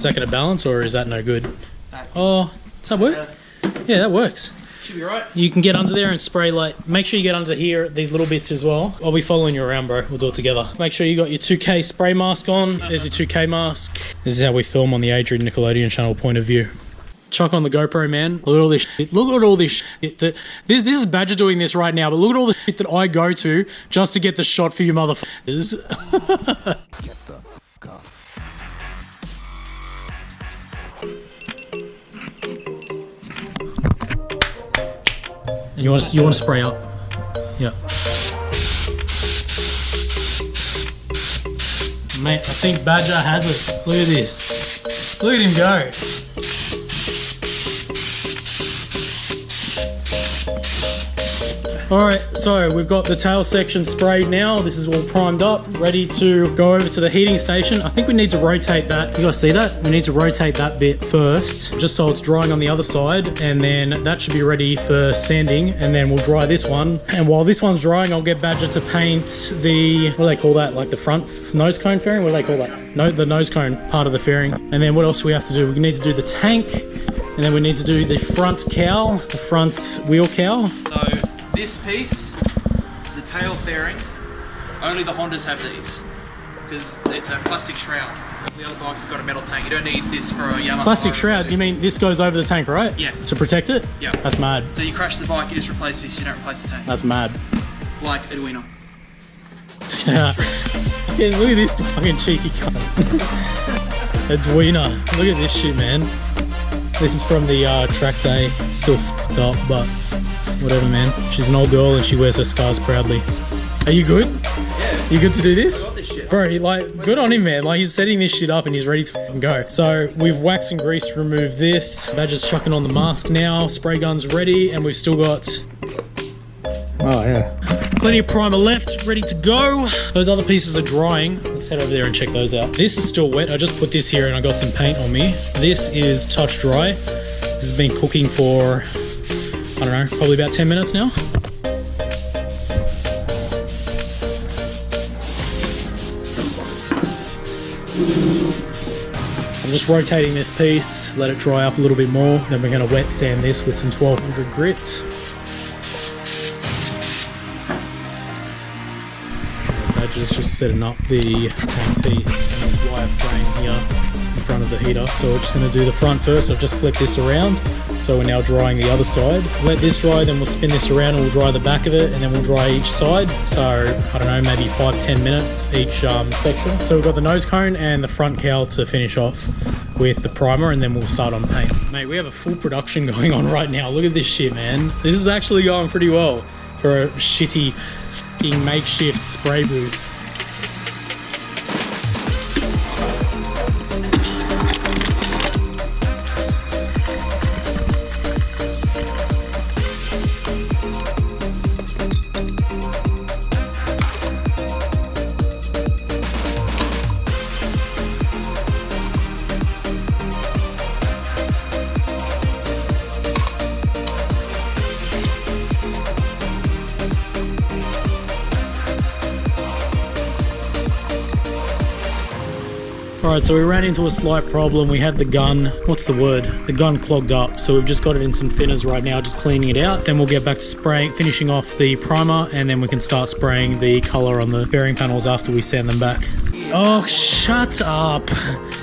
that going to balance, or is that no good? Oh, does that work? Yeah, that works. Should be right. You can get under there and spray like, make sure you get under here, these little bits as well. I'll be following you around, bro. We'll do it together. Make sure you got your 2K spray mask on. There's your 2K mask. This is how we film on the AdjrianNickelodeon channel point of view. Chuck on the GoPro, man. Look at all this shit. Look at all this shit. This is Badger doing this right now, but look at all the shit that I go to just to get the shot for you motherfuckers. Get the fuck up. You want to spray up? Yeah. Mate, I think Badger has it. Look at this. Look at him go. Alright, so we've got the tail section sprayed now. This is all primed up, ready to go over to the heating station. I think we need to rotate that. You guys see that? We need to rotate that bit first, just so it's drying on the other side, and then that should be ready for sanding, and then we'll dry this one. And while this one's drying, I'll get Badger to paint the, what do they call that? Like the front nose cone fairing? What do they call that? No, the nose cone part of the fairing. And then what else do we have to do? We need to do the tank, and then we need to do the front cowl, the front wheel cowl. So this piece, the tail fairing, only the Hondas have these because it's a plastic shroud. The other bikes have got a metal tank. You don't need this for a Yamaha. Plastic shroud, you mean this goes over the tank, right? Yeah. To protect it? Yeah. That's mad. So you crash the bike, you just replace this, you don't replace the tank. That's mad. Like Arduino. Yeah. Okay, look at this fucking cheeky cunt. Arduino. Look at this shit, man. This is from the track day. It's still f***ed up, but whatever, man. She's an old girl and she wears her scars proudly. Are you good? Yeah. You good to do this? I got this shit. Bro, like, good on him, man. Like, he's setting this shit up and he's ready to fucking go. So, we've waxed and greased to remove this. Badger's chucking on the mask now. Spray gun's ready, and we've still got... Oh, yeah. Plenty of primer left, ready to go. Those other pieces are drying. Let's head over there and check those out. This is still wet. I just put this here and I got some paint on me. This is touch dry. This has been cooking for, I don't know, probably about 10 minutes now. I'm just rotating this piece, let it dry up a little bit more. Then we're gonna wet sand this with some 1200 grit. Just setting up the tank piece and this wire frame here in front of the heater. So we're just going to do the front first. I've just flipped this around, so we're now drying the other side. Let this dry, then we'll spin this around and we'll dry the back of it, and then we'll dry each side. So I don't know, maybe 5-10 minutes each section. So we've got the nose cone and the front cowl to finish off with the primer, and then we'll start on paint. Mate, we have a full production going on right now. Look at this shit, man. This is actually going pretty well for a shitty fucking makeshift spray booth. Alright, so we ran into a slight problem. We had the gun, what's the word? The gun clogged up. So we've just got it in some thinners right now, just cleaning it out. Then we'll get back to spraying, finishing off the primer, and then we can start spraying the color on the bearing panels after we sand them back. Oh, shut up.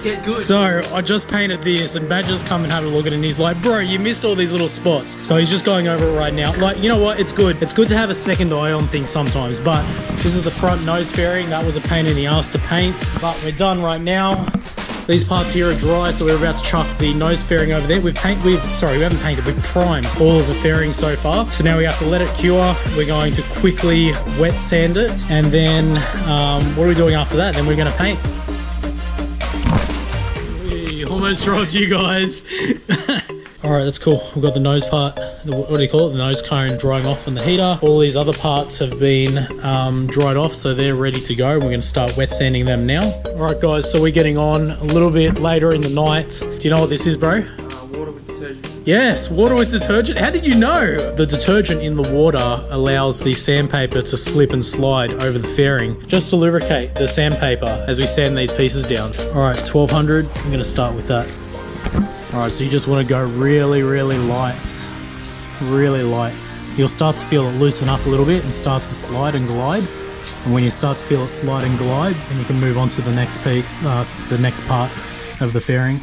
Get good. So I just painted this and Badger's come and had a look at it and he's like, bro, you missed all these little spots. So he's just going over it right now. Like, you know what? It's good. It's good to have a second eye on things sometimes, but this is the front nose fairing. That was a pain in the ass to paint, but we're done right now. These parts here are dry, so we're about to chuck the nose fairing over there. We haven't painted, we've primed all of the fairing so far. So now we have to let it cure. We're going to quickly wet sand it, and then what are we doing after that? Then we're gonna paint. We almost dropped you guys. All right, that's cool. We've got the nose part, what do you call it? The nose cone drying off in the heater. All these other parts have been dried off, so they're ready to go. We're gonna start wet sanding them now. All right, guys, so we're getting on a little bit later in the night. Do you know what this is, bro? Water with detergent. Yes, water with detergent. How did you know? The detergent in the water allows the sandpaper to slip and slide over the fairing just to lubricate the sandpaper as we sand these pieces down. All right, 1200. I'm going to start with that. All right, so you just want to go really, really light. Really light. You'll start to feel it loosen up a little bit and start to slide and glide. And when you start to feel it slide and glide, then you can move on to the next piece, to the next part of the fairing.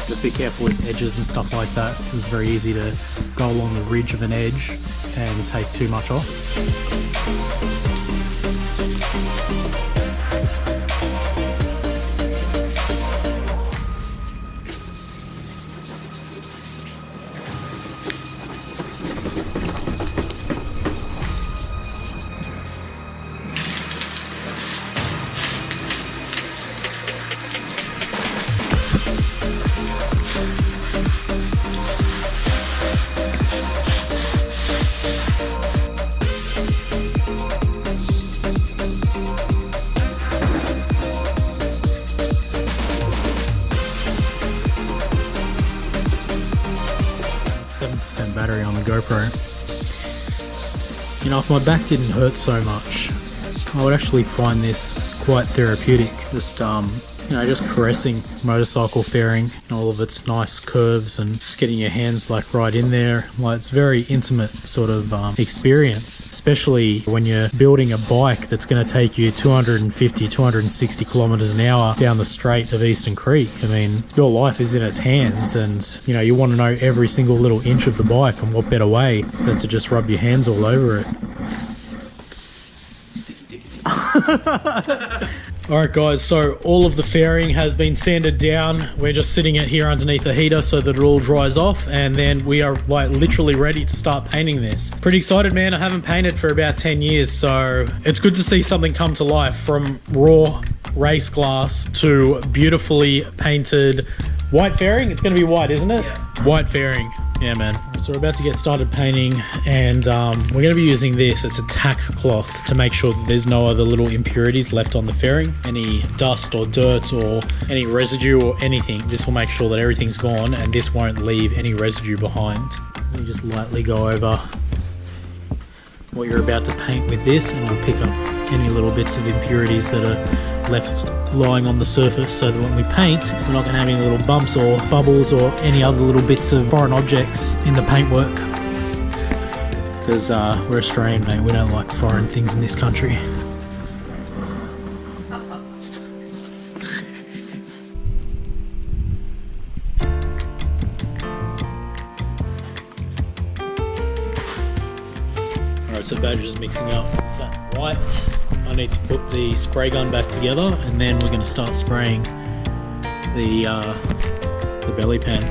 Just be careful with edges and stuff like that. It's very easy to go along the ridge of an edge and take too much off. Battery on the GoPro. You know, if my back didn't hurt so much, I would actually find this quite therapeutic. Just you know, just caressing motorcycle fairing and all of its nice curves and just getting your hands like right in there. Like, it's very intimate sort of experience, especially when you're building a bike that's going to take you 250, 260 kilometers an hour down the straight of Eastern Creek. I mean, your life is in its hands, and you know, you want to know every single little inch of the bike, and what better way than to just rub your hands all over it. Alright guys, so all of the fairing has been sanded down. We're just sitting it here underneath the heater so that it all dries off, and then we are like literally ready to start painting this. Pretty excited, man. I haven't painted for about 10 years, so it's good to see something come to life from raw race glass to beautifully painted white fairing. It's going to be white, isn't it? Yeah. White fairing. Yeah, man. So we're about to get started painting, and we're going to be using this. It's a tack cloth to make sure that there's no other little impurities left on the fairing. Any dust or dirt or any residue or anything. This will make sure that everything's gone, and this won't leave any residue behind. You just lightly go over what you're about to paint with this, and it'll pick up any little bits of impurities that are left lying on the surface, so that when we paint, we're not going to have any little bumps or bubbles or any other little bits of foreign objects in the paintwork. Because we're Australian, mate. We don't like foreign things in this country. Alright, so Badger's mixing up some white. I need to put the spray gun back together, and then we're going to start spraying the belly pan.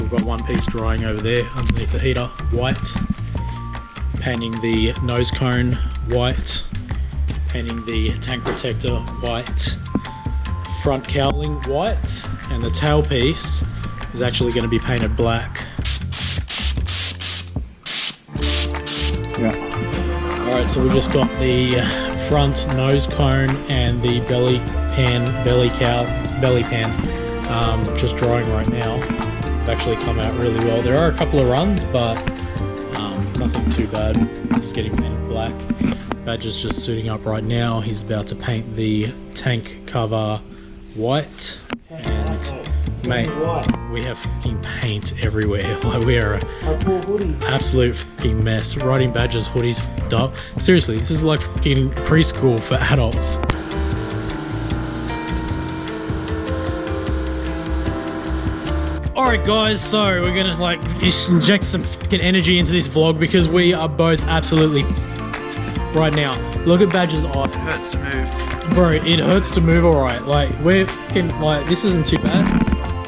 Got one piece drying over there underneath the heater, white. Painting the nose cone, white. Painting the tank protector, white. Front cowling, white. And the tailpiece is actually going to be painted black. Yeah. Alright, so we just got the front nose cone and the belly pan just drying right now. Actually come out really well. There are a couple of runs, but nothing too bad. It's getting painted black. Badger's just suiting up right now. He's about to paint the tank cover white. And mate, we have fucking paint everywhere. Like, we are an absolute fucking mess. Riding Badger's hoodie's fucked up. Seriously, this is like fucking preschool for adults. Alright guys, so we're gonna like inject some fucking energy into this vlog because we are both absolutely f***ed right now. Look at Badger's eye. It hurts to move. Bro, it hurts to move, alright. Like, we're fucking, like, this isn't too bad.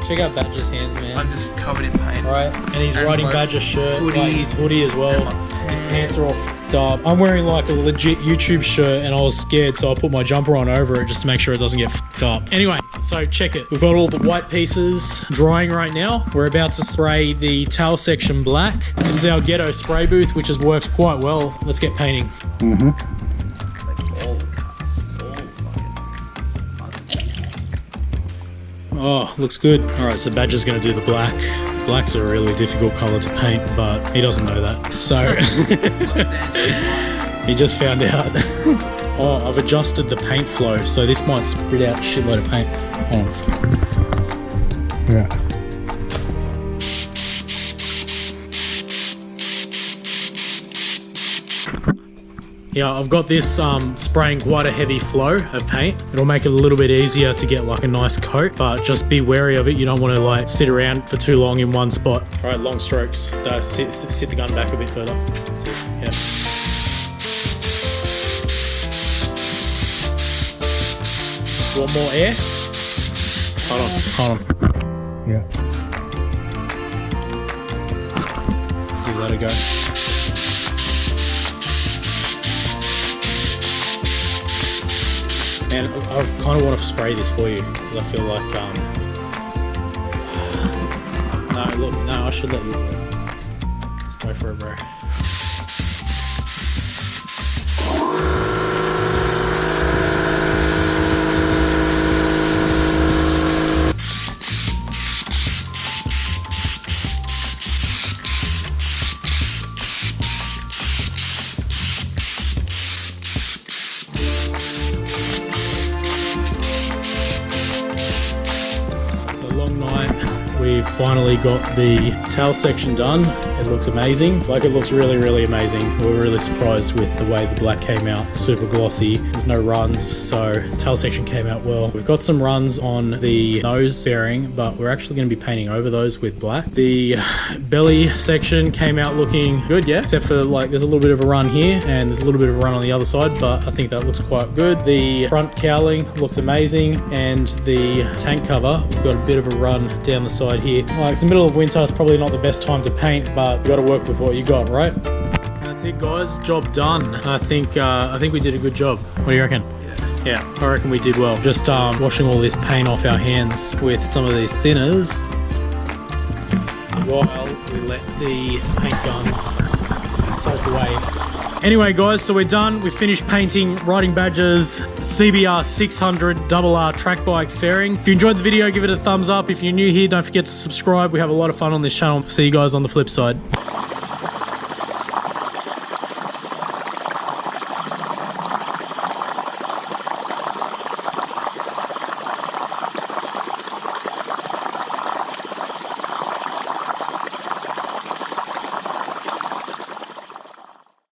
Check out Badger's hands, man. I'm just covered in paint. Right, and he's And riding my Badger's shirt, hoodie. like his hoodie as well. His pants are all f***ed up. I'm wearing like a legit YouTube shirt and I was scared, so I put my jumper on over it just to make sure it doesn't get f***ed up. Anyway, so check it. We've got all the white pieces drying right now. We're about to spray the tail section black. This is our ghetto spray booth, which has worked quite well. Let's get painting. All the cuts. Oh, looks good. All right, so Badger's gonna do the black. Black's a really difficult color to paint, but he doesn't know that. So he just found out. Oh, I've adjusted the paint flow, so this might spit out a shitload of paint. Oh. Yeah. Yeah, I've got this spraying quite a heavy flow of paint. It'll make it a little bit easier to get like a nice coat, but just be wary of it. You don't want to like sit around for too long in one spot. All right, long strokes. Sit the gun back a bit further. That's it, yeah. You want more air? Hold on. Yeah. Give that a go. And I kind of want to spray this for you because I feel like no, I should let you. Just go for it, bro. Long night. We've finally got the tail section done. It looks amazing. Like, it looks really, really amazing. We were really surprised with the way the black came out. Super glossy. There's no runs, so tail section came out well. We've got some runs on the nose fairing, but we're actually going to be painting over those with black. The belly section came out looking good, yeah, except for like there's a little bit of a run here and there's a little bit of a run on the other side, but I think that looks quite good. The front cowling looks amazing, and the tank cover, we've got a bit of a run down the side here. Like, it's the middle of winter, it's probably not the best time to paint, but you got to work with what you got, right? That's it, guys. Job done. I think we did a good job. What do you reckon? Yeah, I reckon we did well. Just washing all this paint off our hands with some of these thinners while we let the paint gun soak away. Anyway, guys, so we're done. We finished painting Riding Badger's CBR 600 RR track bike fairing. If you enjoyed the video, give it a thumbs up. If you're new here, don't forget to subscribe. We have a lot of fun on this channel. See you guys on the flip side.